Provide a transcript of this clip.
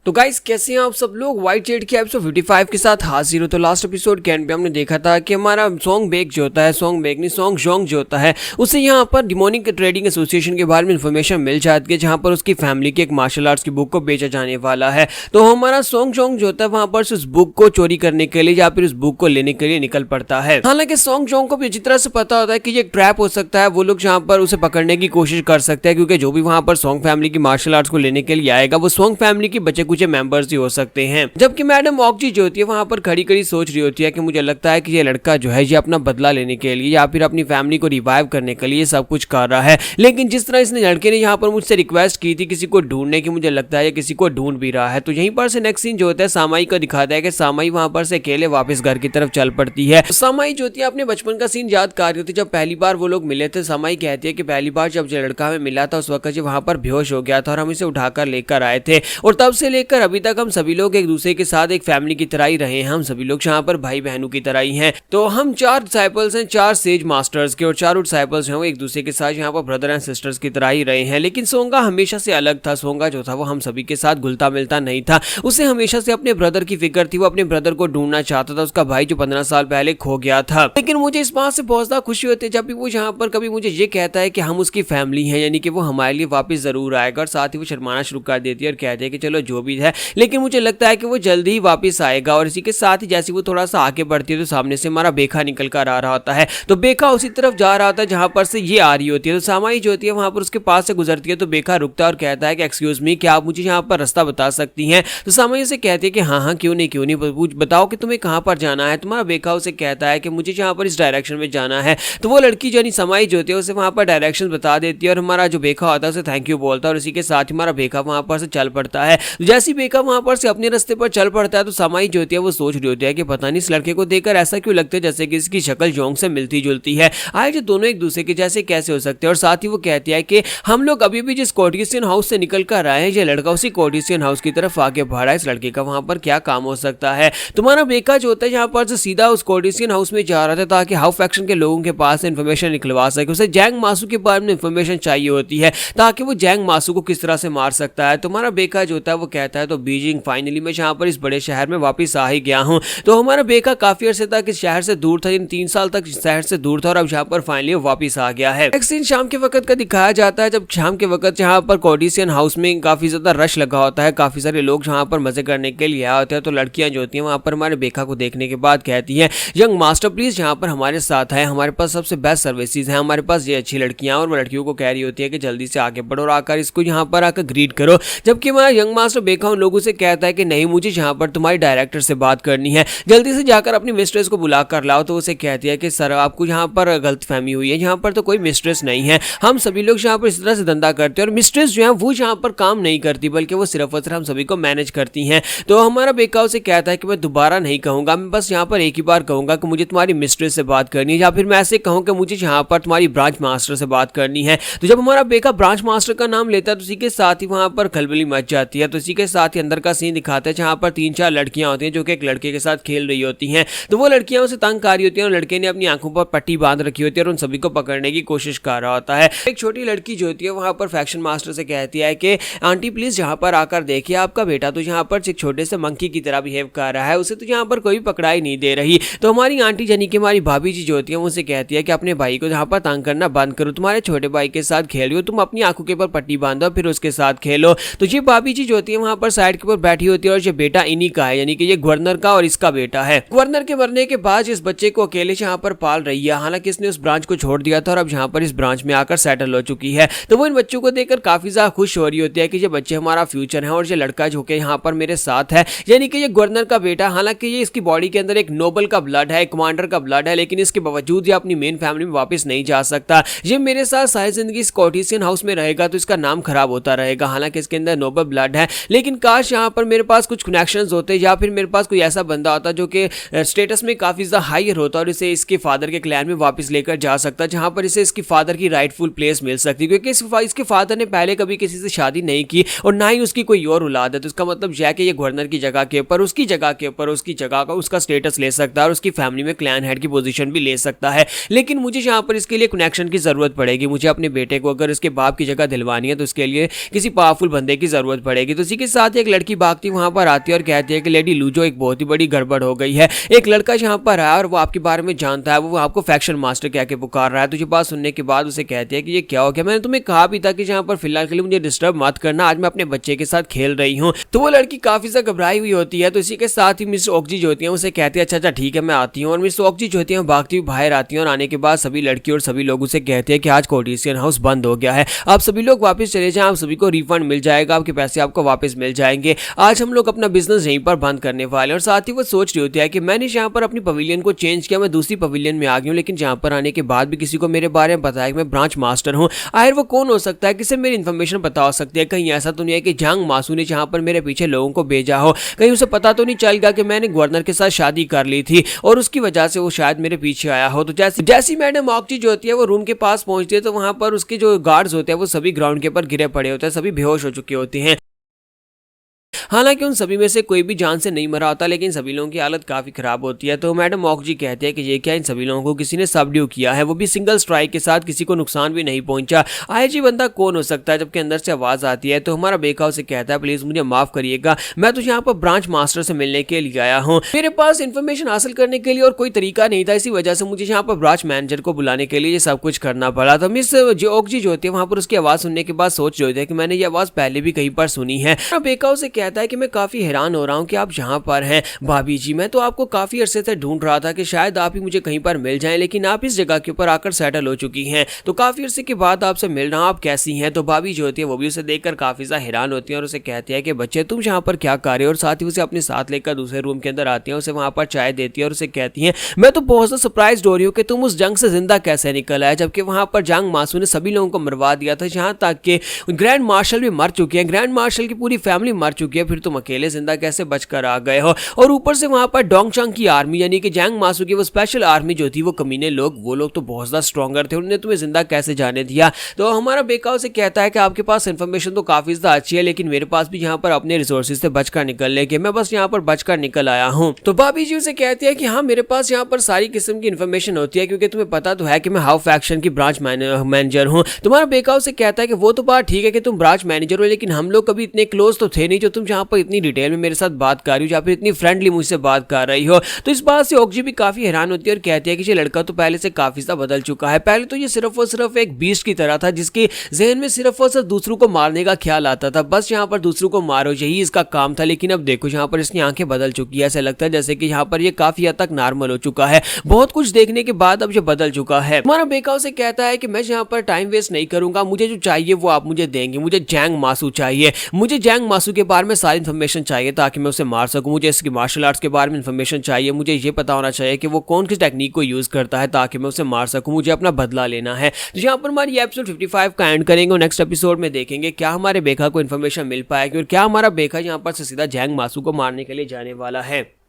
तो गाइस कैसे हैं आप सब लोग। व्हाइट जेड के एपिसोड 55 के साथ हाजिर हो। तो लास्ट एपिसोड के एंड पे हमने देखा था कि हमारा सॉन्ग बेक जो होता है, सॉन्ग बेक नहीं सॉन्ग जोंग जो होता है, उसे यहाँ पर डिमोनिक ट्रेडिंग एसोसिएशन के बारे में इन्फॉर्मेशन मिल जाती है, जहाँ पर उसकी फैमिली की एक मार्शल आर्ट्स की बुक को बेचा जाने वाला है। तो हमारा सॉन्ग जोंग जो होता है वहाँ पर उस बुक को चोरी करने के लिए या फिर उस बुक को लेने के लिए निकल पड़ता है। हालांकि सॉन्ग जोंग को भी अच्छी तरह से पता होता है कि ये एक ट्रैप हो सकता है, वो लोग जहाँ पर उसे पकड़ने की कोशिश कर सकते हैं, क्योंकि जो भी वहाँ पर सॉन्ग फैमिली की मार्शल आर्ट्स को लेने के लिए आएगा वो सॉन्ग फैमिली के बचे कुछ मेंबर्स ही हो सकते हैं। जबकि मैडम ऑक्जी जो होती है वहां पर खड़ी खड़ी सोच रही होती है कि मुझे लगता है कि ये लड़का जो है ये अपना बदला लेने के लिए या फिर अपनी फैमिली को रिवाइव करने के लिए सब कुछ कर रहा है। लेकिन जिस तरह इसने लड़के ने यहाँ पर मुझसे रिक्वेस्ट की थी किसी को ढूंढने की, मुझे लगता है किसी को ढूंढ भी रहा है। तो यहीं पर से नेक्स्ट सीन जो होता है सामाई को दिखाता है कि सामाई वहां पर से अकेले वापस घर की तरफ चल पड़ती है। सामाई जो होती है अपने बचपन का सीन याद कर रही होती है। जब पहली बार वो लोग मिले थे, सामाई कहती है कि पहली बार जब जो लड़का हमें मिला था उस वक्त जो वहां पर बेहोश हो गया था और हम इसे उठाकर लेकर आए थे, और तब से लेकर अभी तक हम सभी लोग एक दूसरे के साथ एक फैमिली की तरह ही रहे हैं। हम सभी लोग यहाँ पर भाई बहनों की तरह ही हैं। तो हम 4 डिसाइपल्स हैं, 4 सेज मास्टर्स के, और चारों डिसाइपल्स हैं वो एक दूसरे के साथ यहाँ पर ब्रदर एंड सिस्टर्स की तरह ही रहे हैं। लेकिन सोंगा हमेशा से अलग था। सोंगा जो था वो हम सभी के साथ घुलता मिलता नहीं था। उसे हमेशा से अपने ब्रदर की फिक्र थी, वो अपने ब्रदर को ढूंढना चाहता था, उसका भाई जो 15 साल पहले खो गया था। लेकिन मुझे इस बात से बहुत ज्यादा खुशी होती है जब भी वो यहाँ पर कभी मुझे ये कहता है कि हम उसकी फैमिली हैं, यानी कि वो हमारे लिए वापस जरूर आएगा। और साथ ही वो शर्माना शुरू कर देती है और कहती है कि चलो जो भी है, लेकिन मुझे लगता है कि वो जल्दी ही वापस आएगा। और इसी के साथ ही जैसे वो थोड़ा सा आगे बढ़ती है तो सामने से हमारा बेखा निकल कर आ रहा होता है। तो बेखा उसी तरफ जा रहा होता है जहां पर से ये आ रही होती है। तो सामाई जो होती है वहां पर उसके पास से गुजरती है तो बेखा रुकता है और कहता है कि एक्सक्यूज मी, क्या आप मुझे यहाँ पर रास्ता बता सकती हैं। तो सामाई उसे कहती है कि हाँ हाँ क्यों नहीं बताओ कि तुम्हें कहाँ पर जाना है। तुम्हारा बेखा उसे कहता है कि मुझे यहाँ पर इस डायरेक्शन में जाना है। तो वो लड़की जो सामाई जो होती है उसे वहां पर डायरेक्शन बता देती है और हमारा जो बेखा होता है उसे थैंक यू बोलता है और इसी के साथ ही हमारा बेखा वहां पर से चल पड़ता है। जैसे बेखा वहां पर से अपने रास्ते पर चल पड़ता है तो सामाई जो होती है वो सोच रही होती है कि पता नहीं इस लड़के को देखकर ऐसा क्यों लगता है जैसे कि इसकी शक्ल जोंग से मिलती जुलती है। आए जो दोनों एक दूसरे के जैसे कैसे हो सकते हैं। और साथ ही वो कहती है कि हम लोग अभी भी जिस कोर्टिसियन हाउस से निकल कर आए हैं, ये लड़का उसी कोर्टिसियन हाउस की तरफ आगे बढ़ा है। इस लड़के का वहां पर क्या काम हो सकता है। तुम्हारा बेका जो होता है यहाँ पर से सीधा उस कोर्टिसियन हाउस में जा रहा था ताकि हाउ फैक्शन के लोगों के पास इन्फॉर्मेशन निकलवा सके। उसे जैंग मासू के बारे में इन्फॉर्मेशन चाहिए होती है ताकि वो जैंग मासू को किस तरह से मार सकता है। तुम्हारा बेका जो होता है वो कहता है तो बीजिंग फाइनली मैं यहाँ पर इस बड़े शहर में वापस आ ही गया हूँ। तो हमारा बेका काफी अरसे तक इस शहर से दूर था, इन 3 साल तक शहर से दूर था और अब यहाँ पर फाइनली वापस आ गया है। एक सीन शाम के वक्त का दिखाया जाता है जब शाम के वक्त यहाँ पर कोर्टिसियन हाउस में काफी ज्यादा रश लगा होता है, काफी सारे लोग यहाँ पर मजे करने के लिए आए होते हैं। तो लड़कियां जो होती हैं वहां पर हमारे बेका को देखने के बाद कहती हैं यंग मास्टर प्लीज यहाँ पर हमारे साथ है, हमारे पास सबसे बेस्ट सर्विसेज है, हमारे पास ये अच्छी लड़कियां। और वो लड़कियों को कह रही होती है कि जल्दी से आगे बढ़ो और आकर इसको यहाँ पर आकर ग्रीट करो। जबकि हमारा यंग मास्टर बेका उन लोगों से कहता है कि नहीं, मुझे यहाँ पर तुम्हारी डायरेक्टर से बात करनी है, जल्दी से जाकर अपनी मिस्ट्रेस को बुला कर लाओ। तो उसे कहती है कि सर आपको यहाँ पर गलतफहमी हुई है, यहाँ पर तो कोई मिस्ट्रेस नहीं है, हम सभी लोग यहाँ पर इस तरह से धंधा करते हैं और मिस्ट्रेस जो है वो यहाँ पर काम नहीं करती बल्कि वो सिर्फ और सिर्फ हम सभी को मैनेज करती हैं। तो हमारा बेका उसे कहता है कि मैं दोबारा नहीं कहूंगा, मैं बस यहाँ पर एक ही बार कहूंगा कि मुझे तुम्हारी मिस्ट्रेस से बात करनी है, या फिर मैं ऐसे कहूँ कि मुझे यहाँ पर तुम्हारी ब्रांच मास्टर से बात करनी है। तो जब हमारा बेका ब्रांच मास्टर का नाम लेता है तो उसी के साथ ही वहां पर खलबली मच जाती है। तो इसी के साथ ही अंदर का सीन दिखाता है जहाँ पर 3-4 लड़कियां होती हैं जो कि एक लड़के के साथ खेल रही होती हैं। तो वो लड़कियां उसे तंग कर रही होती हैं और लड़के ने अपनी आंखों पर पट्टी बांध रखी होती है और उन सभी को पकड़ने की कोशिश कर रहा होता है। एक छोटी लड़की जो होती है वहां पर फैक्शन मास्टर से कहती है कि आंटी प्लीज यहाँ पर आकर देखिए, आपका बेटा तो यहाँ पर एक छोटे से मंकी की तरह बिहेव कर रहा है, उसे तो यहाँ पर कोई पकड़ाई नहीं दे रही। तो हमारी आंटी यानी कि हमारी भाभी जी जो होती है उनसे कहती है कि अपने भाई को यहाँ पर तंग करना बंद करो, तुम्हारे छोटे भाई के साथ खेल रही हो, तुम अपनी आंखों के ऊपर पट्टी बांधो फिर उसके साथ खेलो। तो ये भाभी जी जो होती है वहां पर साइड के ऊपर बैठी होती है और ये बेटा इन्हीं का है, यानी कि ये गवर्नर का और इसका बेटा है। गवर्नर के मरने के बाद इस बच्चे को अकेले यहाँ पर पाल रही है, हालांकि इसने उस ब्रांच को छोड़ दिया था और अब यहाँ पर इस ब्रांच में आकर सेटल हो चुकी है। तो वो इन बच्चों को देखकर काफी ज्यादा खुश हो रही होती है कि ये बच्चे हमारा फ्यूचर है और ये लड़का जो कि यहाँ पर मेरे साथ है, यानी कि ये गवर्नर का बेटा। हालांकि ये इसकी बॉडी के अंदर एक नोबल का ब्लड है, कमांडर का ब्लड है, लेकिन इसके बावजूद ये अपनी मेन फैमिली में वापस नहीं जा सकता। ये मेरे साथ सारी जिंदगी इस कोर्टिसियन हाउस में रहेगा तो इसका नाम खराब होता रहेगा। हालांकि इसके अंदर नोबल ब्लड है, लेकिन काश यहाँ पर मेरे पास कुछ कनेक्शंस होते या फिर मेरे पास कोई ऐसा बंदा होता जो कि स्टेटस में काफी ज्यादा हायर होता और इसे इसके फादर के क्लैन में वापस लेकर जा सकता, जहां पर इसे इसके फादर की राइटफुल प्लेस मिल सकती, क्योंकि इसके फादर ने पहले कभी किसी से शादी नहीं की और ना ही उसकी कोई और औलाद है। तो इसका मतलब यह है कि ये गवर्नर की जगह के ऊपर उसकी जगह का उसका स्टेटस ले सकता है और उसकी फैमिली में क्लैन हेड की पोजीशन भी ले सकता है। लेकिन मुझे यहाँ पर इसके लिए कनेक्शन की जरूरत पड़ेगी, मुझे अपने बेटे को अगर इसके बाप की जगह दिलवानी है तो इसके लिए किसी पावरफुल बंदे की जरूरत पड़ेगी। तो इसी के साथ एक लड़की भागती वहां पर आती है और कहती है कि लेडी लूजो एक बहुत ही बड़ी गड़बड़ हो गई है। एक लड़का यहाँ पर आया और वो आपके बारे में जानता है, वो आपको फैक्शन मास्टर कह के पुकार रहा है। तुझे बात सुनने के बाद उसे कहती है कि ये क्या हो गया, मैंने तुम्हें कहा भी था कि यहाँ पर फिलहाल के लिए मुझे डिस्टर्ब मत करना, आज मैं अपने बच्चे के साथ खेल रही हूँ। तो वो लड़की काफी ज्यादा घबराई हुई होती है। तो इसी के साथ ही मिस ओक्जी जो होती है उसे कहती है अच्छा ठीक है मैं आती हूँ। और मिस ओक्जी जो होती है भागती हुई बाहर आती है और आने के बाद सभी लड़की और सभी लोग उसे कहते हैं कि आज कोर्टिसियन हाउस बंद हो गया है, आप सभी लोग वापस चले जाएं, आप सभी को रिफंड मिल जाएगा, आपके पैसे आपको वापस मिल जाएंगे, आज हम लोग अपना बिजनेस यहीं पर बंद करने वाले हैं। और साथ ही वो सोच रही होती है कि मैंने यहाँ पर अपनी पवेलियन को चेंज किया, मैं दूसरी पवेलियन में आ गई हूँ, लेकिन यहाँ पर आने के बाद भी किसी को मेरे बारे में बताया कि मैं ब्रांच मास्टर हूँ। आखिर वो कौन हो सकता है, किसे मेरी इन्फॉर्मेशन पता हो सकती है? कहीं ऐसा तो नहीं है कि जांग मासू ने जहाँ पर मेरे पीछे लोगों को भेजा हो, कहीं उसे पता तो नहीं चल गया कि मैंने गवर्नर के साथ शादी कर ली थी और उसकी वजह से वो शायद मेरे पीछे आया हो। तो जैसी मैडम ऑक्जी जो होती है वो रूम के पास पहुंचती है तो वहां पर उसके जो गार्ड्स होते हैं वो सभी ग्राउंड के ऊपर गिरे पड़े होते हैं, सभी बेहोश हो चुके होते हैं। हालांकि उन सभी में से कोई भी जान से नहीं मरा होता, लेकिन सभी लोगों की हालत काफी खराब होती है। तो मैडम ऑक्जी कहते हैं कि ये क्या, इन सभी लोगों को किसी ने सबड्यू किया है, वो भी सिंगल स्ट्राइक के साथ, किसी को नुकसान भी नहीं पहुंचा। आईजी बंदा कौन हो सकता है? जबकि अंदर से आवाज आती है। तो हमारा बेका उसे कहता है प्लीज मुझे माफ करिएगा, मैं तो यहाँ पर ब्रांच मास्टर से मिलने के लिए आया हूँ, मेरे पास इन्फॉर्मेशन हासिल करने के लिए और कोई तरीका नहीं था, इसी वजह से मुझे यहाँ पर ब्रांच मैनेजर को बुलाने के लिए ये सब कुछ करना पड़ा। तो मिस जो ऑक्जी जो होती है वहां पर उसकी आवाज सुनने के बाद सोच रही होती है कि मैंने ये आवाज पहले भी कहीं पर सुनी है। बेका उसे कहता है कि मैं काफी हैरान हो रहा हूं कि आप यहाँ पर हैं भाभी जी, मैं तो आपको काफी अरसे से ढूंढ रहा था कि शायद आप ही मुझे कहीं पर मिल जाएं, लेकिन आप इस जगह के ऊपर आकर सेटल हो चुकी हैं, तो काफी अरसे के बाद आपसे मिल रहा हूं, आप कैसी हैं? तो भाभी जो होती है वो भी उसे देखकर काफी ज्यादा हैरान होती है और उसे कहती है कि बच्चे तुम यहाँ पर क्या कर रहे हो? और साथ ही उसे अपने साथ लेकर दूसरे रूम के अंदर आती है, उसे वहां पर चाय देती है और उसे कहती है मैं तो बहुत ज्यादा सरप्राइज हो रही हूँ कि तुम उस जंग से जिंदा कैसे निकल आए, जबकि वहां पर जंग मासू ने सभी लोगों को मरवा दिया था, जहां तक कि ग्रैंड मार्शल भी मर चुके हैं, ग्रैंड मार्शल की पूरी फैमिली मर चुकी है, फिर तुम अकेले जिंदा कैसे बचकर आ गए हो? और ऊपर से वहां पर डोंगचंग की आर्मी यानी कि जैंग मासू की वो स्पेशल आर्मी जो थी, वो कमीने लोग, वो लोग तो बहुत ज्यादा स्ट्रॉन्गर थे, उन्होंने तुम्हें जिंदा कैसे जाने दिया? तो हमारा बेका उसे कहता है कि आपके पास इन्फॉर्मेशन तो काफी ज्यादा अच्छी है, लेकिन मेरे पास भी यहाँ पर अपने रिसोर्सेज से बचकर निकलने के, मैं बस यहाँ पर बचकर निकल आया हूँ। तो भाभी जी उसे कहती है कि हाँ मेरे पास यहाँ पर सारी किस्म की इन्फॉर्मेशन होती है, क्योंकि तुम्हें पता तो है कि मैं हाउ फैक्शन की ब्रांच मैनेजर हूँ। तुम्हारा बेका उसे कहता है कि वो तो बात ठीक है कि तुम ब्रांच मैनेजर हो, लेकिन हम लोग कभी इतने क्लोज तो थे नहीं जो तुम यहाँ पर इतनी डिटेल में मेरे साथ बात कर रही हो, या फिर इतनी फ्रेंडली मुझसे बात कर रही हो। तो इस बात से ऑक्जी भी काफी हैरान होती है और कहती है कि ये लड़का तो पहले से काफी सा बदल चुका है, पहले तो ये सिर्फ और सिर्फ एक बीस्ट की तरह था जिसके जहन में सिर्फ और सिर्फ दूसरों को मारने का ख्याल आता था, बस यहाँ पर दूसरों को मारो यही इसका काम था। लेकिन अब देखो यहाँ पर इसकी आंखें बदल चुकी है, ऐसा लगता है जैसे कि यहाँ पर ये काफी हद तक नॉर्मल हो चुका है, बहुत कुछ देखने के बाद अब ये बदल चुका है। हमारा बेका उसे कहता है कि मैं यहाँ पर टाइम वेस्ट नहीं करूंगा, मुझे जो चाहिए वो आप मुझे देंगे, मुझे जैंग मासू चाहिए, मुझे जैंग मासू के बारे में सारी इन्फॉर्मेशन चाहिए ताकि मैं उसे मार सकूं, मुझे इसकी मार्शल आर्ट्स के बारे में इन्फॉर्मेशन चाहिए, मुझे ये पता होना चाहिए कि वो कौन किस टेक्निक को यूज करता है ताकि मैं उसे मार सकूं, मुझे अपना बदला लेना है। तो यहाँ पर हमारी एपिसोड 55 का एंड करेंगे और नेक्स्ट एपिसोड में देखेंगे क्या हमारे बेका को इन्फॉर्मेशन मिल पाएगी और क्या हमारा बेका यहाँ पर से सीधा जैंग मासू को मारने के लिए जाने वाला है।